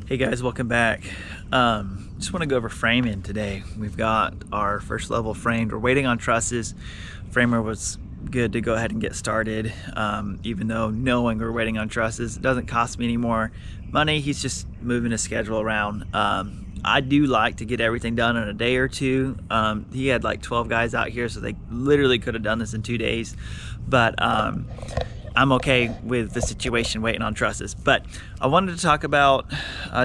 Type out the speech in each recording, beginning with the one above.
Hey guys, welcome back. Just want to go over framing today. We've got our first level framed. We're waiting on trusses. Framer was good to go ahead and get started. Even though knowing we're waiting on trusses, it doesn't cost me any more money. He's just moving his schedule around. I do like to get everything done in a day or two. He had like 12 guys out here, so they literally could have done this in 2 days. But I'm okay with the situation waiting on trusses. But I wanted to talk about,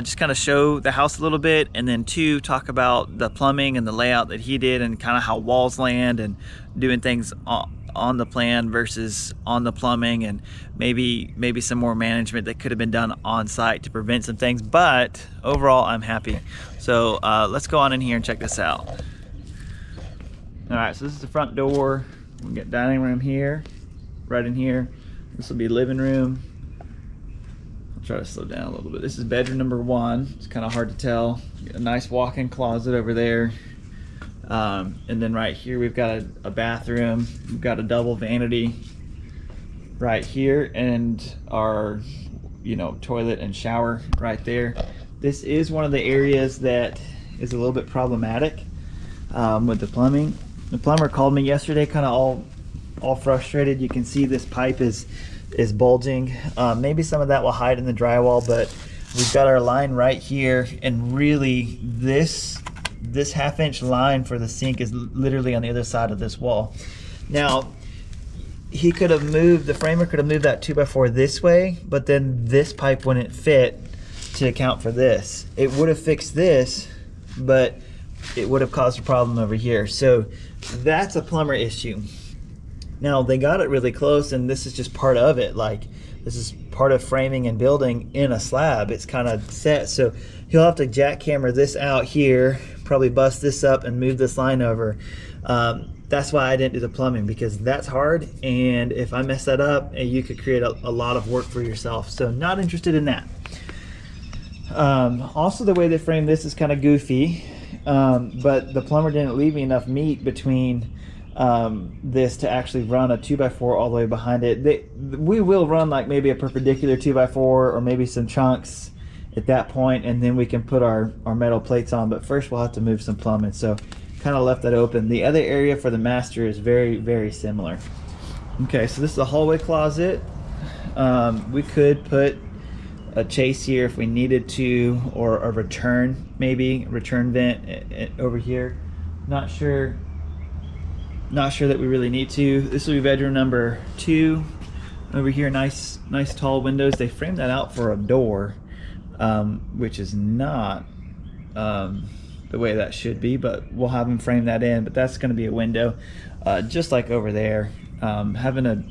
just kind of show the house a little bit, and then two, talk about the plumbing and the layout that he did and kind of how walls land and doing things on the plan versus on the plumbing, and maybe some more management that could have been done on site to prevent some things. But overall, I'm happy. So let's go on in here and check this out. All right, so this is the front door. We get dining room here, right in here. This will be living room. I'll try to slow down a little bit. This is bedroom number 1. It's kind of hard to tell. A nice walk-in closet over there. And then right here we've got a bathroom. We've got a double vanity right here, and our toilet and shower right there. This is one of the areas that is a little bit problematic with the plumbing. The plumber called me yesterday kind of all frustrated. You can see this pipe is bulging. Maybe some of that will hide in the drywall, but we've got our line right here, and really this half-inch line for the sink is literally on the other side of this wall. Now he could have moved, the framer could have moved that 2x4 this way, but then this pipe wouldn't fit to account for this. It would have fixed this, but it would have caused a problem over here. So that's a plumber issue. Now they got it really close, and this is just part of it. Like, this is part of framing and building in a slab. It's kind of set, so he'll have to jackhammer this out here, probably bust this up and move this line over. That's why I didn't do the plumbing, because that's hard, and if I mess that up, you could create a lot of work for yourself. So not interested in that. Also, the way they framed this is kind of goofy, but the plumber didn't leave me enough meat between this to actually run a 2x4 all the way behind it. We will run like maybe a perpendicular 2x4 or maybe some chunks at that point, and then we can put our metal plates on. But first we'll have to move some plumbing, so kind of left that open. The other area for the master is very, very similar. Okay, so this is a hallway closet. We could put a chase here if we needed to, or a return vent over here. Not sure that we really need to. This will be bedroom number 2. Over here, nice tall windows. They framed that out for a door, which is not the way that should be, but we'll have them frame that in. But that's going to be a window, just like over there. Having a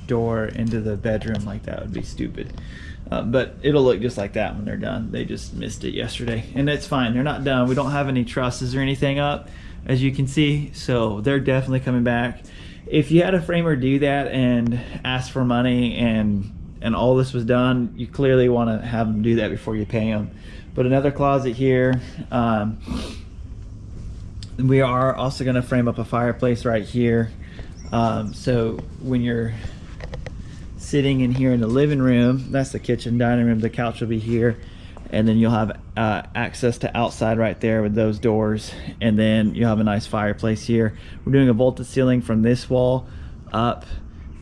door into the bedroom like that would be stupid. But it'll look just like that when they're done. They just missed it yesterday, and it's fine. They're not done. We don't have any trusses or anything up, as you can see, so they're definitely coming back. If you had a framer do that and ask for money and all this was done, you clearly want to have them do that before you pay them. But another closet here. We are also going to frame up a fireplace right here. So when you're sitting in here in the living room, that's the kitchen, dining room, the couch will be here, and then you'll have access to outside right there with those doors, and then you'll have a nice fireplace here. We're doing a vaulted ceiling from this wall up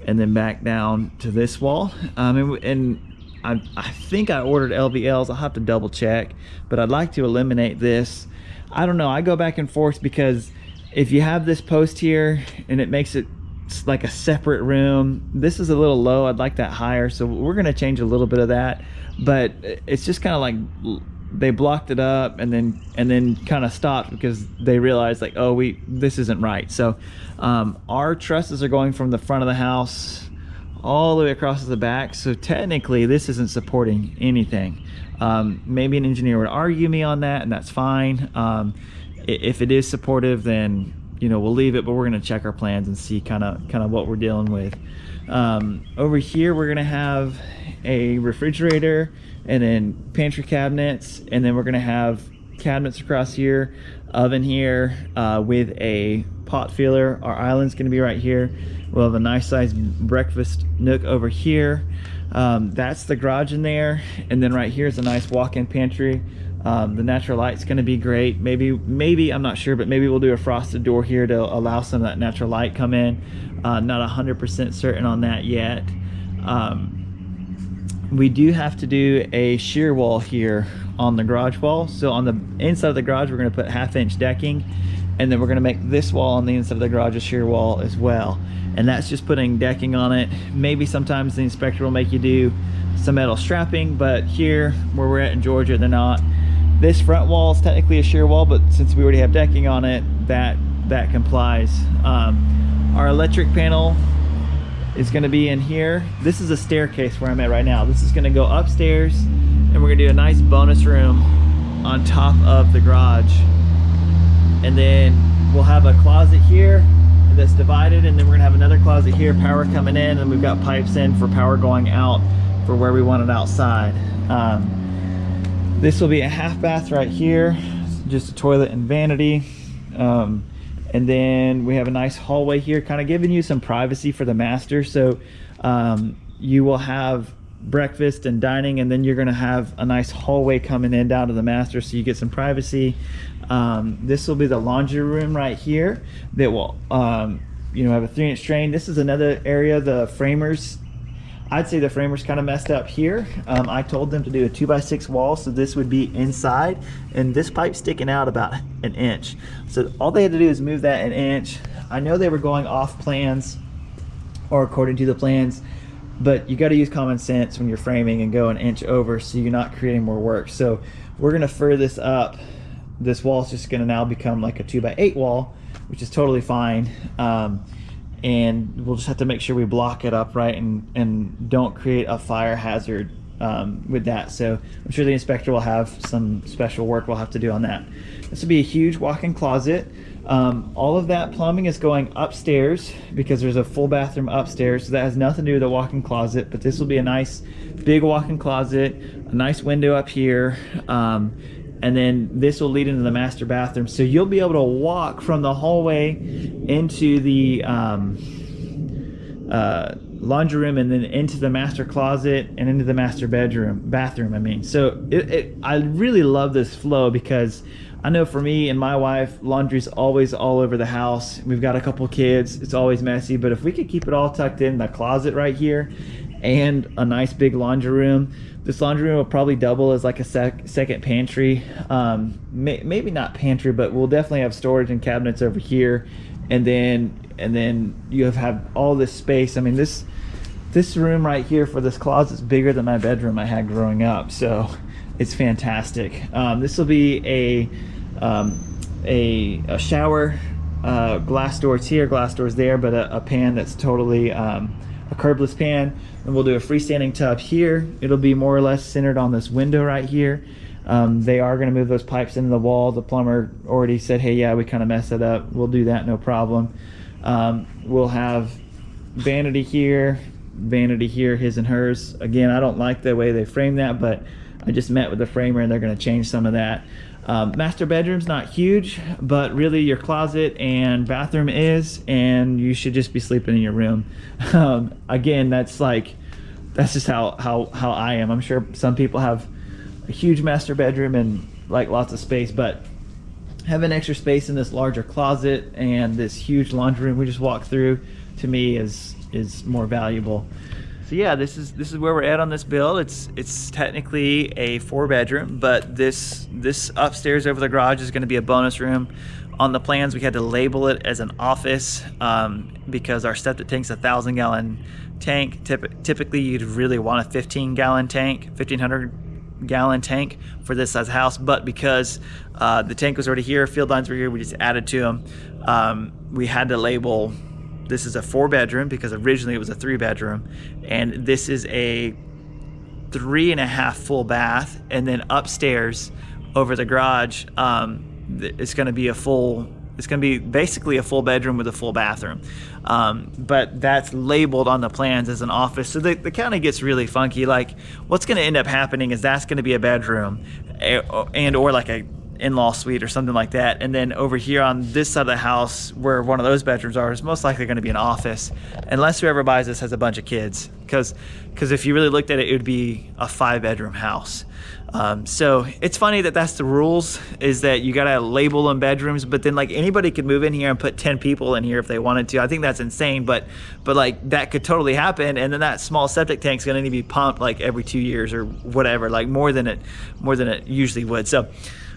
and then back down to this wall. And I think I ordered LVLs. I'll have to double check, but I'd like to eliminate this. I don't know, I go back and forth, because if you have this post here and it makes it like a separate room, this is a little low. I'd like that higher, so we're going to change a little bit of that. But it's just kind of like they blocked it up and then kind of stopped because they realized, like, oh, this isn't right. So our trusses are going from the front of the house all the way across to the back, so technically this isn't supporting anything. Maybe an engineer would argue me on that, and that's fine. If it is supportive, then we'll leave it, but we're going to check our plans and see kind of what we're dealing with. Over here we're going to have a refrigerator, and then pantry cabinets, and then we're going to have cabinets across here, oven here, with a pot filler. Our island's going to be right here. We'll have a nice sized breakfast nook over here. That's the garage in there, and then right here is a nice walk-in pantry. The natural light's going to be great. Maybe I'm not sure, but maybe we'll do a frosted door here to allow some of that natural light come in. Not 100% certain on that yet. We do have to do a shear wall here on the garage wall. So on the inside of the garage, we're going to put 1/2-inch decking, and then we're going to make this wall on the inside of the garage a shear wall as well. And that's just putting decking on it. Maybe sometimes the inspector will make you do some metal strapping, but here where we're at in Georgia, they're not. This front wall is technically a shear wall, but since we already have decking on it, that complies. Our electric panel is going to be in here. This is a staircase where I'm at right now. This is going to go upstairs, and we're going to do a nice bonus room on top of the garage. And then we'll have a closet here that's divided, and then we're going to have another closet here, power coming in, and we've got pipes in for power going out for where we want it outside. This will be a half bath right here, just a toilet and vanity. And then we have a nice hallway here, kind of giving you some privacy for the master. So you will have breakfast and dining, and then you're going to have a nice hallway coming in down to the master, so you get some privacy. This will be the laundry room right here that will you know, have a 3-inch drain. This is another area the framers, I'd say the framers kind of messed up here. I told them to do a 2x6 wall, so this would be inside, and this pipe's sticking out about 1 inch. So all they had to do is move that 1 inch. I know they were going off plans or according to the plans, but you got to use common sense when you're framing and go 1 inch over, so you're not creating more work. So we're gonna fur this up. This wall's just gonna now become like a 2x8 wall, which is totally fine. And we'll just have to make sure we block it up right and don't create a fire hazard with that. So I'm sure the inspector will have some special work we'll have to do on that. This will be a huge walk-in closet. All of that plumbing is going upstairs because there's a full bathroom upstairs, so that has nothing to do with the walk-in closet, but this will be a nice big walk-in closet, a nice window up here, and then this will lead into the master bathroom. So you'll be able to walk from the hallway into the laundry room, and then into the master closet and into the master bathroom I mean. So I really love this flow, because I know for me and my wife, laundry's always all over the house. We've got a couple kids, it's always messy, but if we could keep it all tucked in the closet right here and a nice big laundry room, this laundry room will probably double as like a second pantry. Maybe not pantry, but we'll definitely have storage and cabinets over here, and then you have all this space. I mean, this room right here for this closet is bigger than my bedroom I had growing up, so it's fantastic. This will be a shower, glass doors here, glass doors there, but a pan that's totally a curbless pan. And we'll do a freestanding tub here. It'll be more or less centered on this window right here. They are going to move those pipes into the wall. The plumber already said, hey, yeah, we kind of messed it up. We'll do that, no problem. We'll have vanity here, his and hers. Again, I don't like the way they frame that, but I just met with the framer and they're going to change some of that. Master bedroom's not huge, but really your closet and bathroom is, and you should just be sleeping in your room. Again, that's just how I am. I'm sure some people have a huge master bedroom and like lots of space, but having extra space in this larger closet and this huge laundry room we just walked through, to me is more valuable. So yeah, this is where we're at on this build. It's technically a 4-bedroom, but this upstairs over the garage is going to be a bonus room. On the plans, we had to label it as an office because our septic tank's a 1,000-gallon tank. Typically, you'd really want a 15-gallon tank, 1,500-gallon tank for this size house. But because the tank was already here, field lines were here, we just added to them. We had to label this is a 4-bedroom because originally it was a 3-bedroom, and this is a 3.5 full bath. And then upstairs over the garage, it's going to be it's going to be basically a full bedroom with a full bathroom, but that's labeled on the plans as an office. So the county gets really funky. Like, what's going to end up happening is that's going to be a bedroom, and or like a in-law suite or something like that. And then over here on this side of the house where one of those bedrooms are is most likely going to be an office, unless whoever buys this has a bunch of kids, because if you really looked at it, it would be a 5-bedroom house. So it's funny that that's the rules, is that you got to label them bedrooms, but then like anybody could move in here and put 10 people in here if they wanted to. I think that's insane, but like that could totally happen. And then that small septic tank's going to need to be pumped like every 2 years or whatever, like more than it usually would. So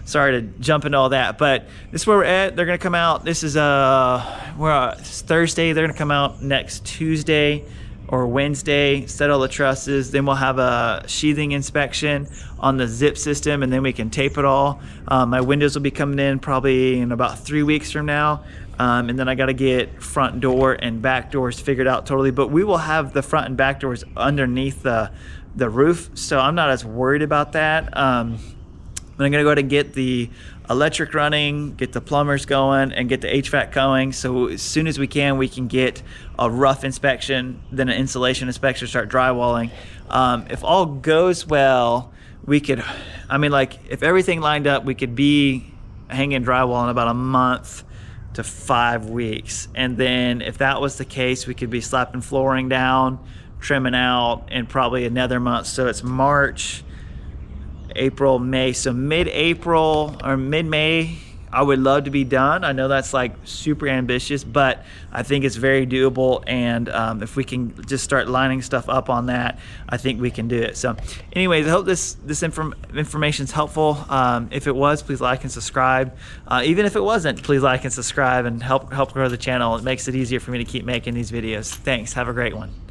sorry to jump into all that, but this is where we're at. They're going to come out. This is it's Thursday. They're going to come out next Tuesday or Wednesday, set all the trusses. Then we'll have a sheathing inspection on the zip system, and then we can tape it all. My windows will be coming in probably in about 3 weeks from now. And then I got to get front door and back doors figured out totally, but we will have the front and back doors underneath the roof, so I'm not as worried about that. I'm gonna go ahead and get the electric running, get the plumbers going, and get the HVAC going. So as soon as we can get a rough inspection, then an insulation inspection, start drywalling. If all goes well, we could, if everything lined up, we could be hanging drywall in about a month to 5 weeks. And then if that was the case, we could be slapping flooring down, trimming out in probably another month. So it's March, April, May. So mid-April or mid-May, I would love to be done. I know that's like super ambitious, but I think it's very doable. And if we can just start lining stuff up on that, I think we can do it. So anyways, I hope this information is helpful. If it was, please like and subscribe. Even if it wasn't, please like and subscribe and help grow the channel. It makes it easier for me to keep making these videos. Thanks. Have a great one.